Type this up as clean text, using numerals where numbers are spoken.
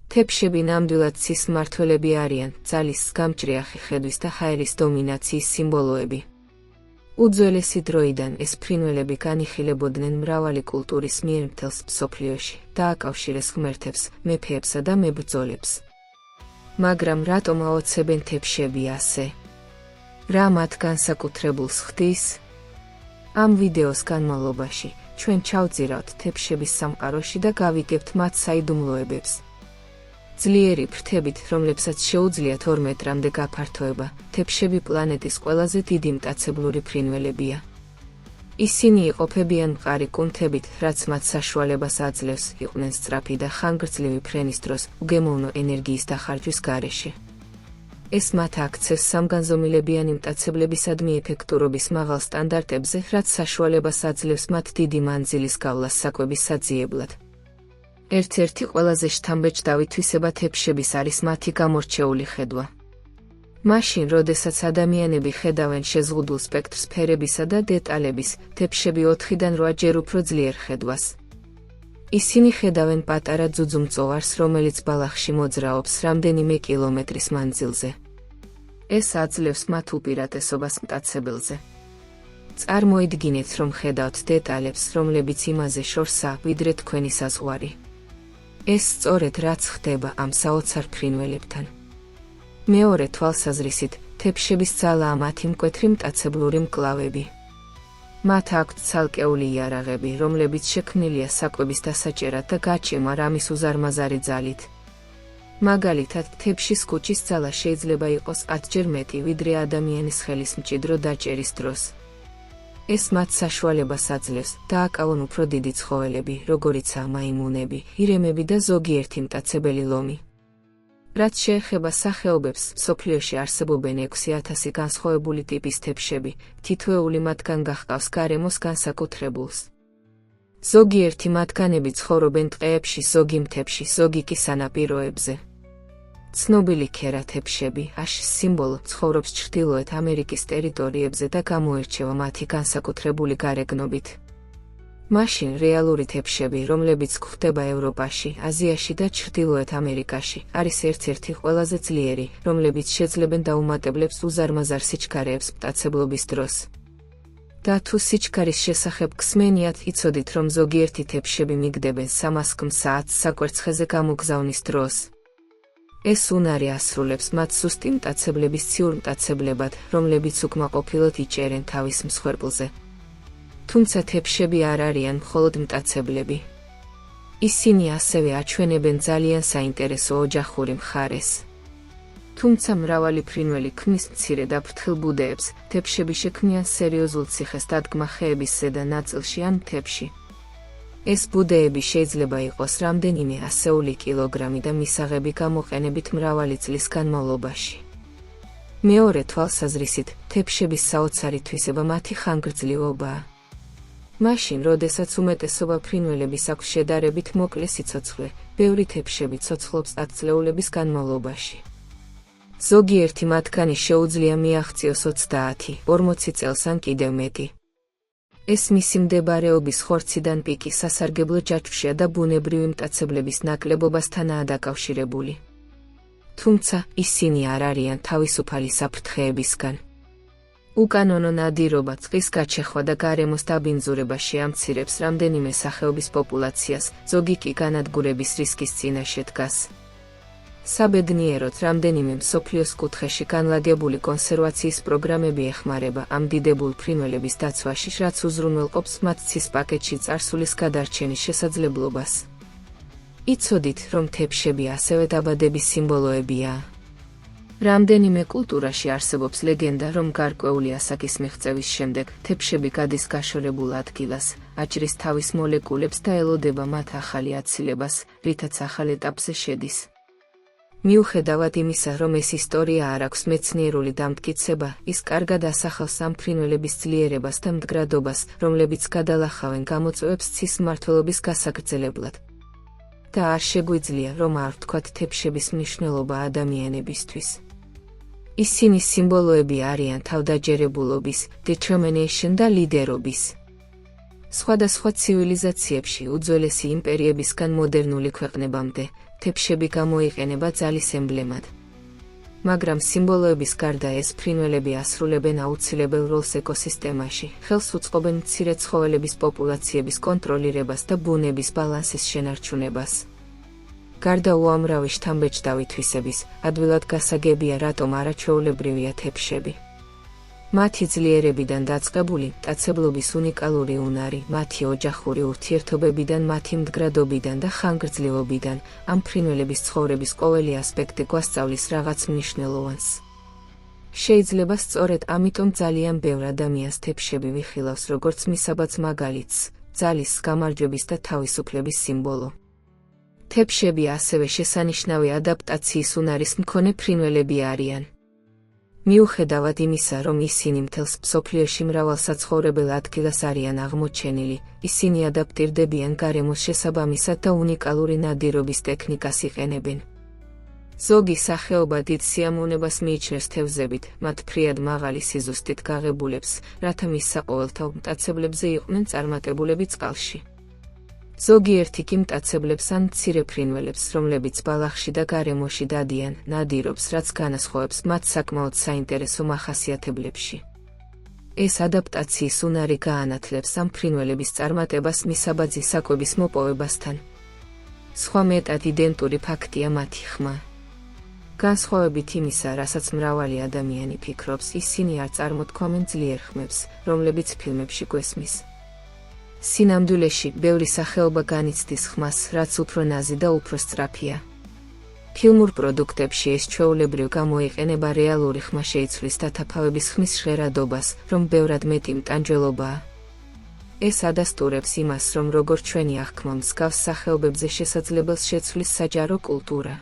თეფშები ნამდვილად ცის მმართველები არიან, ძალის, გამჭრიახი ხედვის და ჰაერის დომინაციის სიმბოლოები. უძველესი დროიდან ეს ფრინველები განიხილებოდნენ მრავალი კულტურის მიერ მთელს მსოფლიოში და აკავშირეს ღმერთებს, მეფეებსა და მებრძოლებს. მაგრამ რატომ აოცებენ თეფშები ასე? რა მათ განსაკუთრებულს ხდის? ამ ვიდეოს განმავლობაში ჩვენ ჩავძირავთ თეფშების სამყაროში და გავიგებთ მათ საიდუმლოებებს. ძლიერი ფრთებით, რომლებსაც შეუძლიათ 2 მეტრამდე გაფართოება, თეფშები პლანეტის ყველაზე დიდი მტაცებლური ფრინველებია. ისინი იყოფებიან მყარი კუნთებით, რაც მათ საშუალებას აძლევს იყვნენ სწრაფი და ხანგრძლივი ფრენის დროს უგემოვნო ენერგიის დახარჯვის გარეშე. ეს მათ აქცევს სამგანზომილებიანი მტაცებლებისადმი ეფექტურობის მაღალ სტანდარტებზე, რაც საშუალებას აძლევს მათ დიდი მანძილის გავლას საკვების საძიებლად. ერთ-ერთი ყველაზე შთამბეჭდავი თვისება თეფშების არის მათი გამორჩეული ხედვა. მაშინ, როდესაც ადამიანები ხედავენ შეზღუდულ სპექტრს ფერებისა და დეტალების, თეფშები 4-დან 8 ჯერ უფრო ძლიერ ხედვას. ისინი ხედავენ პატარა ძუძუმწოვარს, რომელიც ბალახში მოძრაობს რამდენიმე კილომეტრის მანძილზე. ეს აძლევს მათ უპირატესობას მტაცებელზე. წარმოიდგინეთ, რომ ხედავთ დეტალებს, რომლებიც იმაზე შორსაა, ვიდრე თქვენი საზღვარი. ეს სწორედ რაც ხდება ამ საოცარ ფრინველებთან. მეორე თვალსაზრისით, თეფშების ძალაა მათი მკვეთრი მტაცებლური მკლავები. მათ აქვთ ცალკეული იარაღები, რომლებიც შექმნილია საკვების დასაჭერად და გაჭიმა რამის უზარმაზარი ძალით. მაგალითად, თეფშის კუჭის ძალა შეიძლება იყოს 10 ჯერ მეტი, ვიდრე ადამიანის ხელის მჭიდრო დაჭერის დროს. ეს მათ საშუალებას აძლევს დააკავონ უფრო დიდი ცხოველები, როგორიცაა მაიმუნები, ირემები და ზოგიერთი მტაცებელი ლომი. რაც შეეხება სახეობებს, მსოფლიოში არსებობენ 6000 განსხვავებული ტიპის თეფშები, თითოეული მათგან გახყავს გარემოს განსაკუთრებულს. ზოგიერთი მათგანები ცხოვრობენ ტყეებში, ზოგი მთებში, ზოგი კი სანაპიროებზე. ცნობილი ქერა თეფშები, აშის სიმბოლო, ცხოვრობს ჩრდილოეთ ამერიკის ტერიტორიებზე და გამოირჩევა მათი განსაკუთრებული გარეგნობით. მაშინ რეალური თეფშები, რომლებიც გვხვდება ევროპაში, აზიაში და ჩრდილოეთ ამერიკაში, არის ერთ-ერთი ყველაზე ძლიერი, რომლებიც შეძლებენ დაუმატებლებს უზარმაზარ სიჩქარეებს მტაცებლობის დროს. და თუ სიჩქარის შესახებ გსმენიათ, იცოდით, რომ ზოგიერთი თეფშები მიგდებენ 300 კმ/სთ საკვერცხეზე გამოგზავნის დროს. ეს უნარი ასრულებს მათ სუსტი მტაცებლების ციურ მტაცებლებად, რომლებიც უკმაყოფილოდ იჭერენ თავის მსხვერპლზე. თუმცა თეფშები არ არიან მხოლოდ მტაცებლები. ისინი ასევე აჩვენებენ ძალიან საინტერესო ოჯახური მხარეს. თუმცა მრავალი ფრინველი ქმნის მცირე და ფრთხილ ბუდეებს, თეფშები შექმნიან სერიოზულ ციხეს დადგმა ხეების ზედა ნაწილში ან მთებში. ეს ბუდეები შეიძლება იყოს რამდენიმე ასეული კილოგრამი და მისაღები გამოყენებით მრავალი წლის განმავლობაში. მეორე თვალსაზრისით, თეფშების საოცარი თვისება მათი ხანგრძლივობაა. მაშინ, როდესაც უმეტესობა ფრინველების აქვს შედარებით მოკლე სიცოცხლე, ბევრი თეფშები ცოცხლობს 10 წლეულების განმავლობაში. ზოგიერთი მათგანი შეუძლია მიაღწიოს 30, 40 წელს ან კიდევ მეტი. ეს მისი მდებარეობის ხორციდან პიკი სასარგებლო ჯაჭვშია და ბუნებრივი მტაცებლების ნაკლებობასთანაა დაკავშირებული. თუმცა, ისინი არ არიან თავისუფალი საფრთხეებისგან. უკანონო ნადირობა, წყლის გაჩეხვა და გარემოს დაბინძურება შეამცირებს რამდენიმე სახეობის პოპულაციას, ზოგი კი განადგურების რისკის წინაშე დგას. საბედნიეროდ, რამდენიმე მსოფლიოს კუთხეში განლაგებული კონსერვაციის პროგრამები ეხმარება ამ დიდებულ ფრინველების დაცვაში, რაც უზრუნველყოფს მათ ცის პაკეტში წარსულის გადარჩენის შესაძლებლობას. იცოდით, რომ თეფშები ასევე დაბადების სიმბოლოებია. რამდენიმე კულტურაში არსებობს ლეგენდა, რომ გარკვეული ასაკის მიღწევის შემდეგ თეფშები გადის გაშორებულ ადგილას, აჭრის თავის მოლეკულებს და ელოდება მათ ახალი აცილებას, რითაც ახალ ეტაპზე შედის. მიუხედავად იმისა, რომ ეს ისტორია არ აქვს მეცნიერული დამტკიცება, ის კარგად ასახავს ამ ფრინველების ძლიერებას და მდგრადობას, რომლებიც გადალახავენ გამოწვევებს ცის მმართველობის გასაგრძელებლად. და არ შეგვიძლია, რომ არ ვთქვათ თეფშების მნიშვნელობა ადამიანებისთვის. ისინი სიმბოლოები არიან თავდაჯერებულობის, determination და ლიდერობის. სხვადასხვა ცივილიზაციებში უძველესი იმპერიებისგან მოდერნული ქვეყნებამდე, თეფშები გამოიყენება ძალის ემბლემად. მაგრამ სიმბოლოების გარდა ეს ფრინველები ასრულებენ აუცილებელ როლს ეკოსისტემაში, ხელს უწყობენ მცირე ცხოველების პოპულაციების კონტროლირებას და ბუნების ბალანსის შენარჩუნებას. გარდა უამრავი შთამბეჭდავი თვისების, ადვილად გასაგებია, რატომ არაჩვეულებრივია თეფშები. მათი ძლიერებიდან დაწყებული, მტაცებლობის უნიკალური უნარი, მათი ოჯახური ურთიერთობებიდან, მათი მდგრადობიდან და ხანგრძლივობიდან, ამ ფრინველების ცხოვრების ყოველი ასპექტი გვასწავლის რაღაც მნიშვნელოვანს. შეიძლება სწორედ ამიტომ ძალიან ბევრ ადამიანს თეფშები ვიხილავს როგორც მისაბაძ მაგალითს, ძალის, გამარჯვების და თავისუფლების სიმბოლო. თეფშები ასევე შესანიშნავი ადაპტაციის უნარის მქონე ფრინველები არიან. მიუხედავად იმისა, რომ ისინი მთელს მსოფლიოში მრავალ საცხოვრებელ ადგილას არიან აღმოჩენილი, ისინი ადაპტირდებიან გარემოს შესაბამისად და უნიკალური ნადირობის ტექნიკას იყენებენ. ზოგი სახეობა დიდ სიამოვნებას მიიჩნევს თევზებით, მათ ფრიად მაღალი სიზუსტით გაღებულებს, რათა მის საყოველთაო მტაცებლებზე იყვნენ წარმატებულები წყალში. ზოგიერთი კი მტაცებლებს ან მცირე ფრინველებს, რომლებიც ბალახში და გარემოში დადიან, ნადირობს, რაც განასხვავებს მათ საკმაოდ საინტერესო მახასიათებლებში. ეს ადაპტაციის უნარი გაანათლებს ამ ფრინველების წარმატებას მისაბაძი საკვების მოპოვებასთან. სხვა მეტად იდენტური ფაქტია მათი ხმა. განსხვავებით იმისა, რასაც მრავალი ადამიანი ფიქრობს, ისინი არ წარმოთქვამენ ძლიერ ხმებს, რომლებიც ფილმებში გვესმის. სინამდვილეში, ბევრი სახეობა განიცდის ხმას, რაც უფრო ნაზი და უფრო სწრაფია. ფილმურ პროდუქტებში ეს ჩვეულებრივ გამოიყენება რეალური ხმა შეიცვლის დათაფავების ხმის ჟღერადობას, რომ ბევრად მეტი მტანჯველობაა. ეს ადასტურებს იმას, რომ როგორც ჩვენი აღქმა მსგავს სახეობებზე შესაძლებელს შეცვლის საჯარო კულტურა.